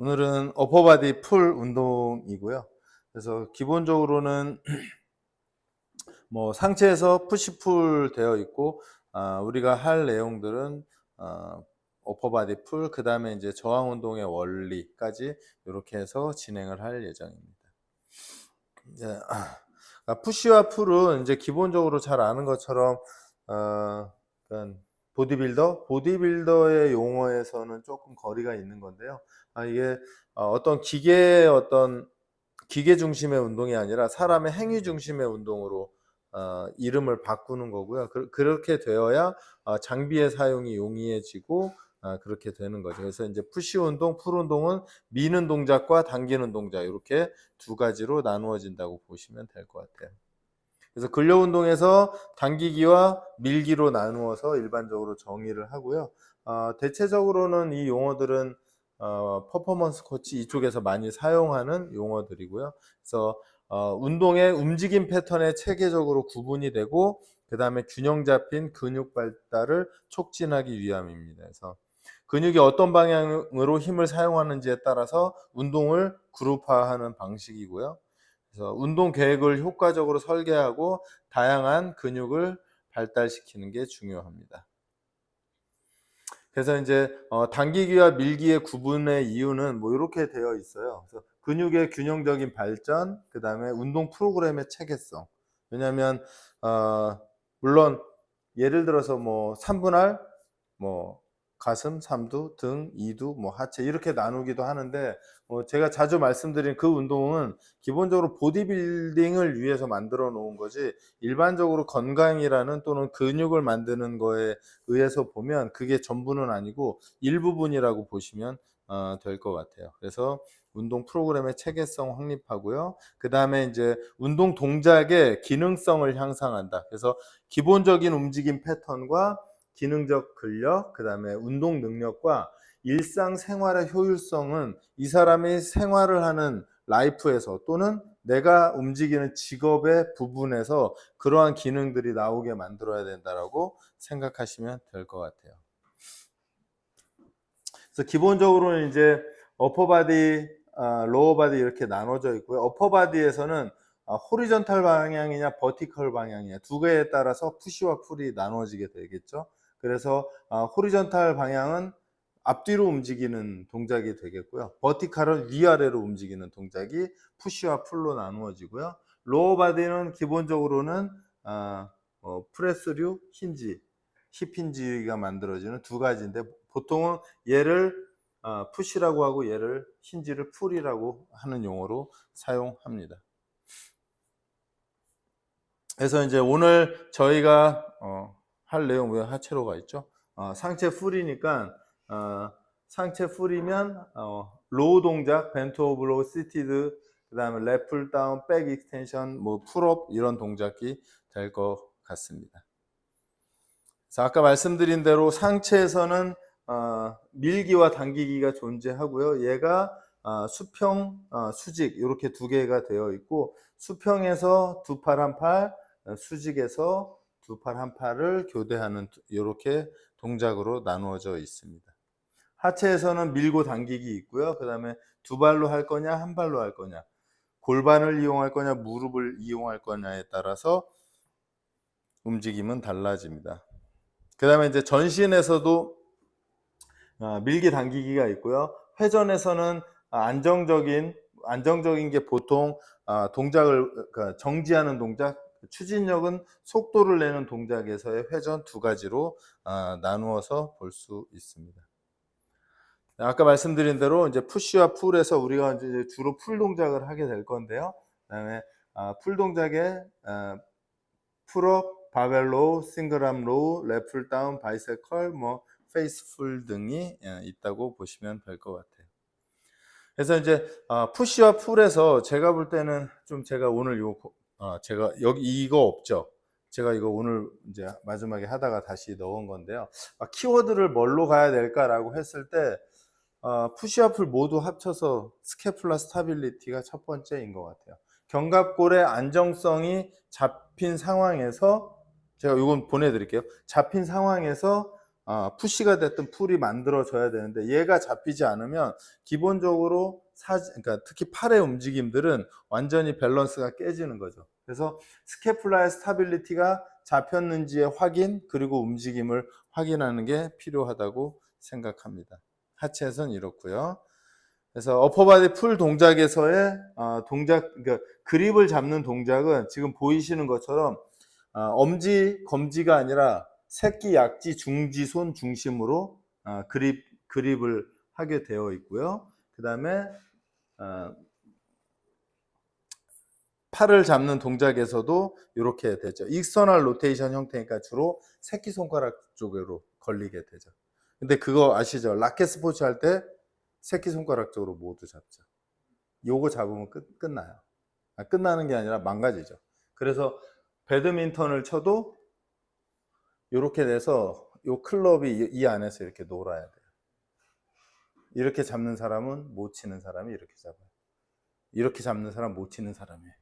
오늘은 어퍼바디 풀 운동이고요. 그래서 기본적으로는 뭐 상체에서 푸시풀 되어 있고, 우리가 할 내용들은 어퍼바디 풀, 그 다음에 이제 저항 운동의 원리까지 이렇게 해서 진행을 할 예정입니다. 이제 푸시와 풀은 이제 기본적으로 잘 아는 것처럼 그러니까 보디빌더의 용어에서는 조금 거리가 있는 건데요. 이게 어떤 기계 중심의 운동이 아니라 사람의 행위 중심의 운동으로 이름을 바꾸는 거고요. 그렇게 되어야 장비의 사용이 용이해지고 그렇게 되는 거죠. 그래서 이제 푸시 운동, 풀 운동은 미는 동작과 당기는 동작, 이렇게 두 가지로 나누어진다고 보시면 될 것 같아요. 그래서 근력 운동에서 당기기와 밀기로 나누어서 일반적으로 정의를 하고요. 대체적으로는 이 용어들은 퍼포먼스 코치 이쪽에서 많이 사용하는 용어들이고요. 그래서 운동의 움직임 패턴에 체계적으로 구분이 되고, 그 다음에 균형 잡힌 근육 발달을 촉진하기 위함입니다. 그래서 근육이 어떤 방향으로 힘을 사용하는지에 따라서 운동을 그룹화하는 방식이고요. 그래서 운동 계획을 효과적으로 설계하고 다양한 근육을 발달시키는 게 중요합니다. 그래서 이제 당기기와 밀기의 구분의 이유는 뭐 이렇게 되어 있어요. 그래서 근육의 균형적인 발전, 그 다음에 운동 프로그램의 체계성. 왜냐하면 물론 예를 들어서 뭐 3분할, 뭐 가슴, 삼두, 등, 이두, 뭐 하체 이렇게 나누기도 하는데, 제가 자주 말씀드린 그 운동은 기본적으로 보디빌딩을 위해서 만들어 놓은 거지, 일반적으로 건강이라는 또는 근육을 만드는 거에 의해서 보면 그게 전부는 아니고 일부분이라고 보시면 될 것 같아요. 그래서 운동 프로그램의 체계성 확립하고요. 그 다음에 이제 운동 동작의 기능성을 향상한다. 그래서 기본적인 움직임 패턴과 기능적 근력, 그 다음에 운동 능력과 일상생활의 효율성은 이 사람이 생활을 하는 라이프에서 또는 내가 움직이는 직업의 부분에서 그러한 기능들이 나오게 만들어야 된다라고 생각하시면 될 것 같아요. 그래서 기본적으로는 이제 어퍼바디, 로어바디 이렇게 나눠져 있고요. 어퍼바디에서는 호리존탈 방향이냐 버티컬 방향이냐 두 개에 따라서 푸시와 풀이 나눠지게 되겠죠. 그래서 호리존탈 방향은 앞뒤로 움직이는 동작이 되겠고요. 버티컬은 위아래로 움직이는 동작이 푸시와 풀로 나누어지고요. 로어 바디는 기본적으로는 프레스류, 힌지, 힙 힌지가 만들어지는 두 가지인데, 보통은 얘를 푸시라고 하고 얘를 힌지를 풀이라고 하는 용어로 사용합니다. 그래서 이제 오늘 저희가 할 내용, 왜 하체로가 있죠? 상체 풀이니까 상체 풀이면 로우 동작, 벤트 오브 로우, 시티드, 그 다음에 랩풀 다운, 백 익스텐션, 뭐 풀업 이런 동작이 될 것 같습니다. 자, 아까 말씀드린 대로 상체에서는 밀기와 당기기가 존재하고요. 얘가 수평, 수직 이렇게 두 개가 되어 있고, 수평에서 두 팔 한 팔, 수직에서 두 팔 한 팔을 교대하는 이렇게 동작으로 나누어져 있습니다. 하체에서는 밀고 당기기 있고요. 그 다음에 두 발로 할 거냐, 한 발로 할 거냐, 골반을 이용할 거냐, 무릎을 이용할 거냐에 따라서 움직임은 달라집니다. 그 다음에 이제 전신에서도 밀기 당기기가 있고요. 회전에서는 안정적인 게 보통 동작을 정지하는 동작, 추진력은 속도를 내는 동작에서의 회전 두 가지로 나누어서 볼 수 있습니다. 아까 말씀드린 대로 이제 푸시와 풀에서 우리가 이제 주로 풀 동작을 하게 될 건데요. 그다음에 풀 동작에 풀업, 바벨 로우, 싱글암 로우, 랩풀 다운, 바이셉 컬, 뭐 페이스풀 등이 있다고 보시면 될 것 같아요. 그래서 이제 푸시와 풀에서 제가 볼 때는 좀, 제가 오늘 제가 여기 이거 없죠. 제가 이거 오늘 이제 마지막에 하다가 다시 넣은 건데요. 키워드를 뭘로 가야 될까라고 했을 때 푸시와 풀 모두 합쳐서 스캐플라 스타빌리티가 첫 번째인 것 같아요. 견갑골의 안정성이 잡힌 상황에서, 제가 이건 보내드릴게요. 잡힌 상황에서 푸시가 됐든 풀이 만들어져야 되는데 얘가 잡히지 않으면 기본적으로 그러니까 특히 팔의 움직임들은 완전히 밸런스가 깨지는 거죠. 그래서 스캐플라의 스타빌리티가 잡혔는지의 확인 그리고 움직임을 확인하는 게 필요하다고 생각합니다. 하체에서는 이렇고요. 그래서 어퍼바디 풀 동작에서의 동작, 그러니까 그립을 잡는 동작은 지금 보이시는 것처럼 엄지, 검지가 아니라 새끼, 약지, 중지, 손 중심으로 그립을 하게 되어 있고요. 그 다음에 팔을 잡는 동작에서도 이렇게 되죠. 익스터널 로테이션 형태니까 주로 새끼손가락 쪽으로 걸리게 되죠. 근데 그거 아시죠? 라켓 스포츠 할 때 새끼손가락 쪽으로 모두 잡죠. 요거 잡으면 끝나요. 끝나는 게 아니라 망가지죠. 그래서 배드민턴을 쳐도 이렇게 돼서 요 클럽이 이 안에서 이렇게 놀아야 돼요. 이렇게 잡는 사람은 못 치는 사람이 이렇게 잡아요. 이렇게 잡는 사람 못 치는 사람이에요.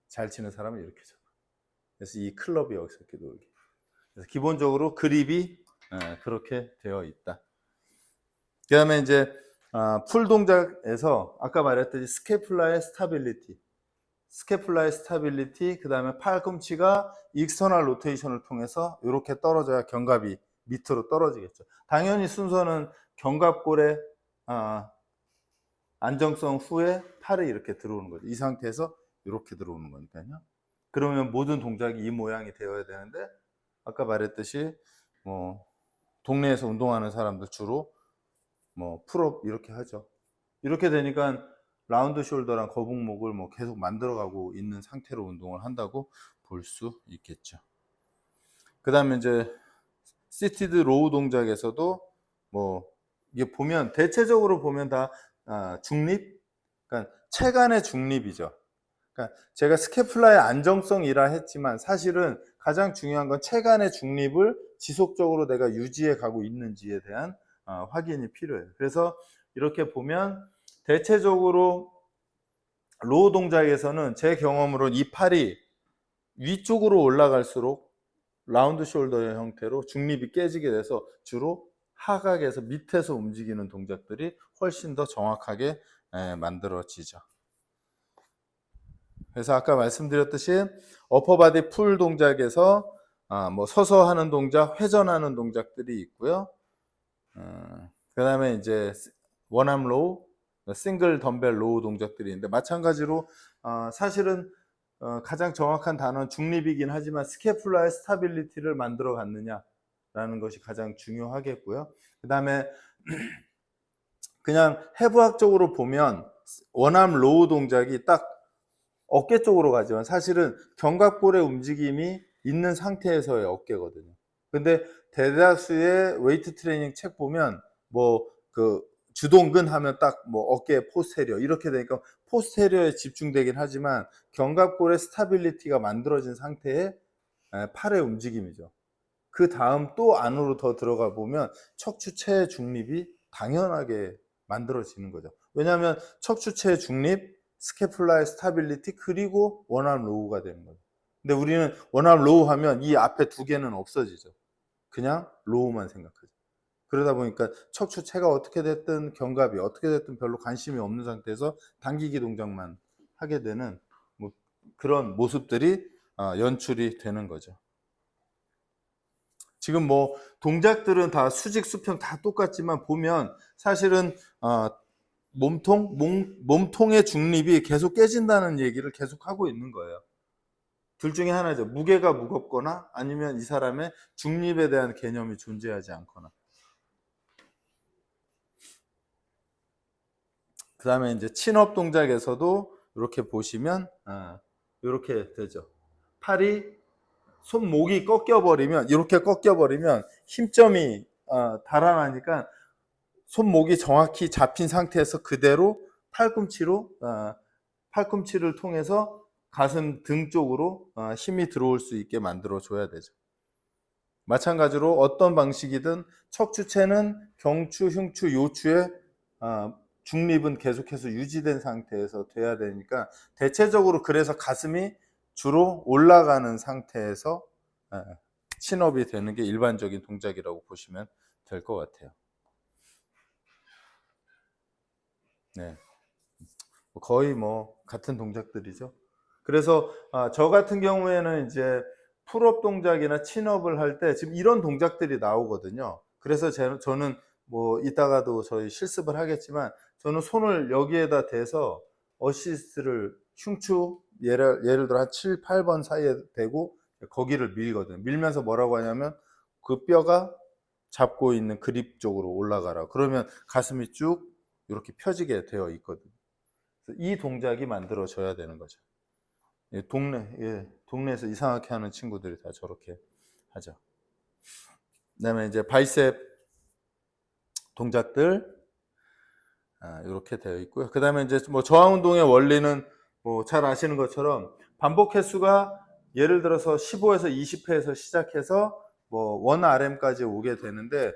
잘 치는 사람은 이렇게 잡아요. 그래서 이 클럽이 여기서 이렇게 놀게. 그래서 기본적으로 그립이 그렇게 되어 있다. 그 다음에 이제 풀 동작에서 아까 말했듯이 스캐플라의 스타빌리티, 그 다음에 팔꿈치가 익스터널 로테이션을 통해서 이렇게 떨어져야 견갑이 밑으로 떨어지겠죠. 당연히 순서는 견갑골의 안정성 후에 팔이 이렇게 들어오는 거죠. 이 상태에서 이렇게 들어오는 거니까요. 그러면 모든 동작이 이 모양이 되어야 되는데 아까 말했듯이 뭐 동네에서 운동하는 사람들 주로 뭐 풀업 이렇게 하죠. 이렇게 되니까 라운드 숄더랑 거북목을 뭐 계속 만들어가고 있는 상태로 운동을 한다고 볼 수 있겠죠. 그 다음에 이제 시티드 로우 동작에서도 뭐 이게 보면 대체적으로 보면 다 중립, 그러니까 체간의 중립이죠. 그러니까 제가 스캐플라의 안정성이라 했지만 사실은 가장 중요한 건 체간의 중립을 지속적으로 내가 유지해 가고 있는지에 대한 확인이 필요해요. 그래서 이렇게 보면 대체적으로 로우 동작에서는 제 경험으로 이 팔이 위쪽으로 올라갈수록 라운드 숄더의 형태로 중립이 깨지게 돼서 주로 하각에서 밑에서 움직이는 동작들이 훨씬 더 정확하게 만들어지죠. 그래서 아까 말씀드렸듯이 어퍼바디 풀 동작에서 뭐 서서 하는 동작, 회전하는 동작들이 있고요. 그 다음에 이제 원암 로우, 싱글 덤벨 로우 동작들이 있는데 마찬가지로 사실은 가장 정확한 단어는 중립이긴 하지만 스캐플라의 스타빌리티를 만들어 갔느냐라는 것이 가장 중요하겠고요. 그 다음에 그냥 해부학적으로 보면 원암 로우 동작이 딱 어깨 쪽으로 가지만 사실은 견갑골의 움직임이 있는 상태에서의 어깨거든요. 근데 대다수의 웨이트 트레이닝 책 보면 뭐 그 주동근 하면 딱 뭐 어깨 포스테리어 이렇게 되니까 포스테리어에 집중되긴 하지만 견갑골의 스타빌리티가 만들어진 상태의 팔의 움직임이죠. 그 다음 또 안으로 더 들어가 보면 척추체의 중립이 당연하게 만들어지는 거죠. 왜냐하면 척추체의 중립, 스캐플라의 스타빌리티 그리고 원암 로우가 되는 거죠. 근데 우리는 원암 로우 하면 이 앞에 두 개는 없어지죠. 그냥 로우만 생각하죠. 그러다 보니까 척추체가 어떻게 됐든 견갑이 어떻게 됐든 별로 관심이 없는 상태에서 당기기 동작만 하게 되는 뭐 그런 모습들이 연출이 되는 거죠. 지금 뭐 동작들은 다 수직, 수평 다 똑같지만 보면 사실은 몸통의 중립이 계속 깨진다는 얘기를 계속 하고 있는 거예요. 둘 중에 하나죠. 무게가 무겁거나 아니면 이 사람의 중립에 대한 개념이 존재하지 않거나. 그 다음에 이제 친업 동작에서도 이렇게 보시면 이렇게 되죠. 팔이 손목이 꺾여버리면 이렇게 꺾여버리면 힘점이 달아나니까 손목이 정확히 잡힌 상태에서 그대로 팔꿈치를 통해서 가슴 등 쪽으로 힘이 들어올 수 있게 만들어 줘야 되죠. 마찬가지로 어떤 방식이든 척추체는 경추, 흉추, 요추의 중립은 계속해서 유지된 상태에서 돼야 되니까 대체적으로 그래서 가슴이 주로 올라가는 상태에서 친업이 되는 게 일반적인 동작이라고 보시면 될 것 같아요. 네. 거의 뭐 같은 동작들이죠. 그래서 저 같은 경우에는 이제 풀업 동작이나 친업을 할 때 지금 이런 동작들이 나오거든요. 그래서 저는 뭐 이따가도 저희 실습을 하겠지만 저는 손을 여기에다 대서 어시스트를 흉추 예를 들어 한 7, 8번 사이에 대고 거기를 밀거든요. 밀면서 뭐라고 하냐면 그 뼈가 잡고 있는 그립 쪽으로 올라가라. 그러면 가슴이 쭉 이렇게 펴지게 되어 있거든요. 이 동작이 만들어져야 되는 거죠. 동네에서 이상하게 하는 친구들이 다 저렇게 하죠. 그다음에 이제 바이셉 동작들 이렇게 되어 있고요. 그다음에 이제 뭐 저항 운동의 원리는 뭐 잘 아시는 것처럼 반복 횟수가 예를 들어서 15에서 20회에서 시작해서 뭐 1RM까지 오게 되는데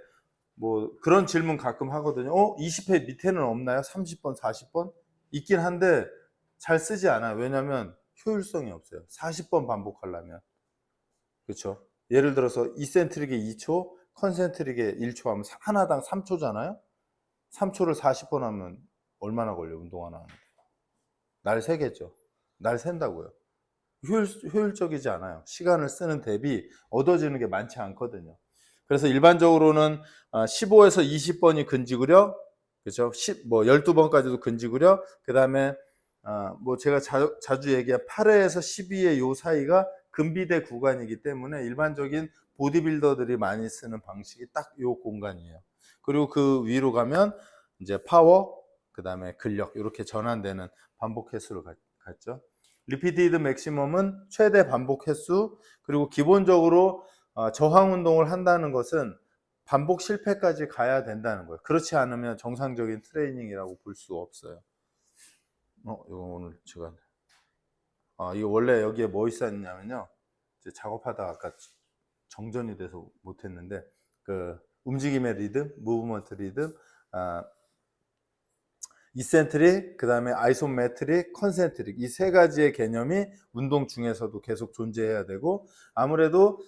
뭐 그런 질문 가끔 하거든요. 20회 밑에는 없나요? 30번, 40번? 있긴 한데 잘 쓰지 않아요. 왜냐하면 효율성이 없어요. 40번 반복하려면. 그렇죠? 예를 들어서 이센트릭에 2초, 컨센트릭에 1초 하면 하나당 3초잖아요. 3초를 40번 하면 얼마나 걸려 운동 하나 하는데. 날 새겠죠. 날 샌다고요. 효율적이지 않아요. 시간을 쓰는 대비 얻어지는 게 많지 않거든요. 그래서 일반적으로는 15에서 20번이 근지구력, 그렇죠? 12번까지도 근지구력, 그 다음에 뭐 제가 자주 얘기한 8회에서 12회 요 사이가 근비대 구간이기 때문에 일반적인 보디빌더들이 많이 쓰는 방식이 딱 요 공간이에요. 그리고 그 위로 가면 이제 파워, 그 다음에 근력 이렇게 전환되는 반복 횟수를 갖죠. 리피티드 맥시멈은 최대 반복 횟수, 그리고 기본적으로 저항 운동을 한다는 것은 반복 실패까지 가야 된다는 거예요. 그렇지 않으면 정상적인 트레이닝이라고 볼 수 없어요. 이거 오늘 제가 이거 원래 여기에 뭐 있었냐면요. 이제 작업하다가 아까 정전이 돼서 못했는데 그 움직임의 리듬, 무브먼트 리듬, 이센트릭, 그 다음에 아이소메트릭, 컨센트릭 이 세 가지의 개념이 운동 중에서도 계속 존재해야 되고 아무래도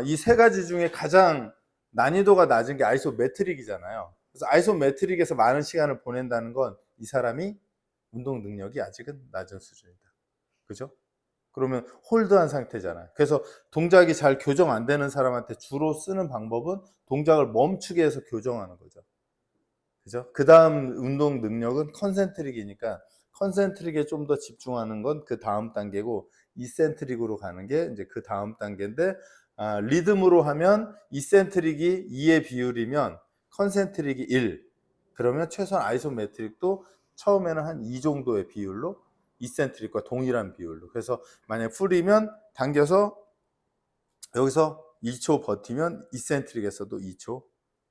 이 세 가지 중에 가장 난이도가 낮은 게 아이소메트릭이잖아요. 그래서 아이소메트릭에서 많은 시간을 보낸다는 건 이 사람이 운동 능력이 아직은 낮은 수준이다. 그죠? 그러면 홀드한 상태잖아요. 그래서 동작이 잘 교정 안 되는 사람한테 주로 쓰는 방법은 동작을 멈추게 해서 교정하는 거죠. 그죠? 그 다음 운동 능력은 컨센트릭이니까 컨센트릭에 좀 더 집중하는 건 그 다음 단계고 이센트릭으로 가는 게 이제 그 다음 단계인데 리듬으로 하면 이센트릭이 2의 비율이면 컨센트릭이 1 그러면 최소한 아이소메트릭도 처음에는 한 2 정도의 비율로 이센트릭과 동일한 비율로 그래서 만약 풀이면 당겨서 여기서 2초 버티면 이센트릭에서도 2초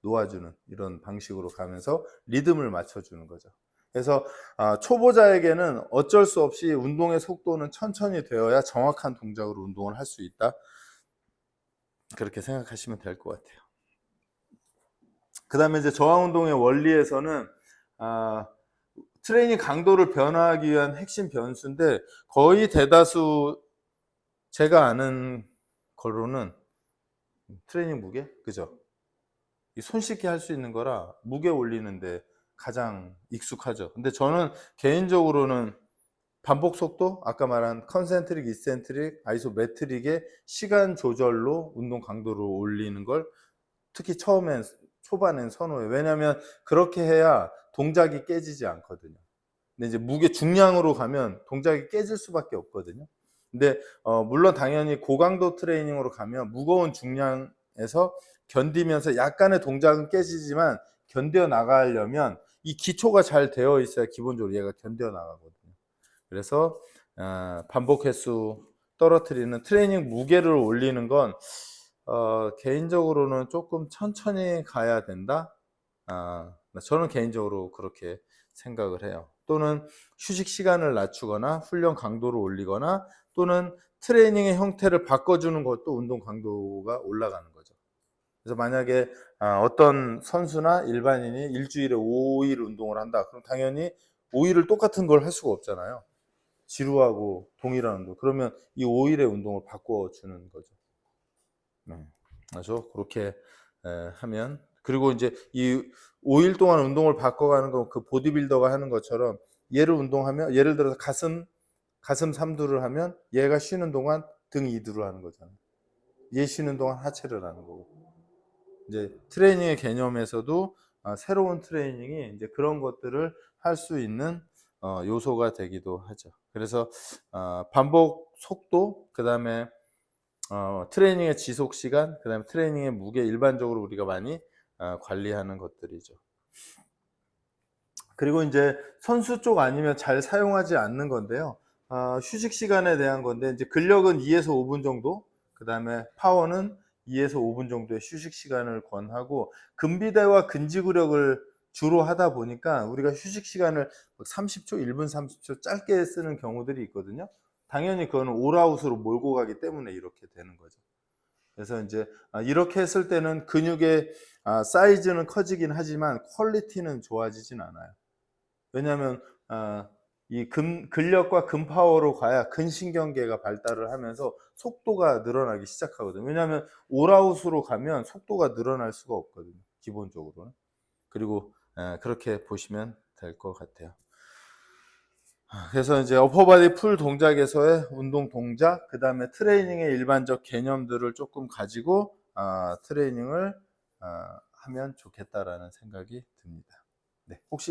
놓아주는 이런 방식으로 가면서 리듬을 맞춰주는 거죠. 그래서 초보자에게는 어쩔 수 없이 운동의 속도는 천천히 되어야 정확한 동작으로 운동을 할 수 있다. 그렇게 생각하시면 될 것 같아요. 그 다음에 이제 저항 운동의 원리에서는 트레이닝 강도를 변화하기 위한 핵심 변수인데 거의 대다수 제가 아는 거로는 트레이닝 무게? 그죠? 손쉽게 할 수 있는 거라 무게 올리는데 가장 익숙하죠. 근데 저는 개인적으로는 반복 속도, 아까 말한 컨센트릭, 이센트릭, 아이소메트릭의 시간 조절로 운동 강도를 올리는 걸 특히 초반엔 선호해요. 왜냐하면 그렇게 해야 동작이 깨지지 않거든요. 근데 이제 무게 중량으로 가면 동작이 깨질 수밖에 없거든요. 근데 물론 당연히 고강도 트레이닝으로 가면 무거운 중량에서 견디면서 약간의 동작은 깨지지만 견뎌 나가려면 이 기초가 잘 되어 있어야 기본적으로 얘가 견뎌 나가거든요. 그래서 반복 횟수 떨어뜨리는 트레이닝 무게를 올리는 건 개인적으로는 조금 천천히 가야 된다. 저는 개인적으로 그렇게 생각을 해요. 또는 휴식 시간을 낮추거나 훈련 강도를 올리거나 또는 트레이닝의 형태를 바꿔주는 것도 운동 강도가 올라가는 거죠. 그래서 만약에 어떤 선수나 일반인이 일주일에 5일 운동을 한다. 그럼 당연히 5일을 똑같은 걸 할 수가 없잖아요. 지루하고 동일한 운동. 그러면 이 5일의 운동을 바꿔주는 거죠. 네. 그래서 그렇게 하면, 그리고 이제 이 5일 동안 운동을 바꿔가는 거, 그 보디빌더가 하는 것처럼 얘를 운동하면, 예를 들어서 가슴 3두를 하면 얘가 쉬는 동안 등 2두를 하는 거잖아요. 얘 쉬는 동안 하체를 하는 거고. 이제 트레이닝의 개념에서도 새로운 트레이닝이 이제 그런 것들을 할 수 있는 요소가 되기도 하죠. 그래서 반복 속도, 그다음에 트레이닝의 지속 시간, 그다음에 트레이닝의 무게, 일반적으로 우리가 많이 관리하는 것들이죠. 그리고 이제 선수 쪽 아니면 잘 사용하지 않는 건데요. 휴식 시간에 대한 건데, 이제 근력은 2에서 5분 정도, 그다음에 파워는 2에서 5분 정도의 휴식 시간을 권하고, 근비대와 근지구력을 주로 하다 보니까 우리가 휴식 시간을 30초, 1분 30초 짧게 쓰는 경우들이 있거든요. 당연히 그거는 올아웃으로 몰고 가기 때문에 이렇게 되는 거죠. 그래서 이제 이렇게 했을 때는 근육의 사이즈는 커지긴 하지만 퀄리티는 좋아지진 않아요. 왜냐하면 이 근력과 근파워로 가야 근신경계가 발달을 하면서 속도가 늘어나기 시작하거든요. 왜냐하면 올아웃으로 가면 속도가 늘어날 수가 없거든요, 기본적으로는. 그리고 그렇게 보시면 될 것 같아요. 그래서 이제 어퍼바디 풀 동작에서의 운동 동작, 그 다음에 트레이닝의 일반적 개념들을 조금 가지고 트레이닝을 하면 좋겠다라는 생각이 듭니다. 네, 혹시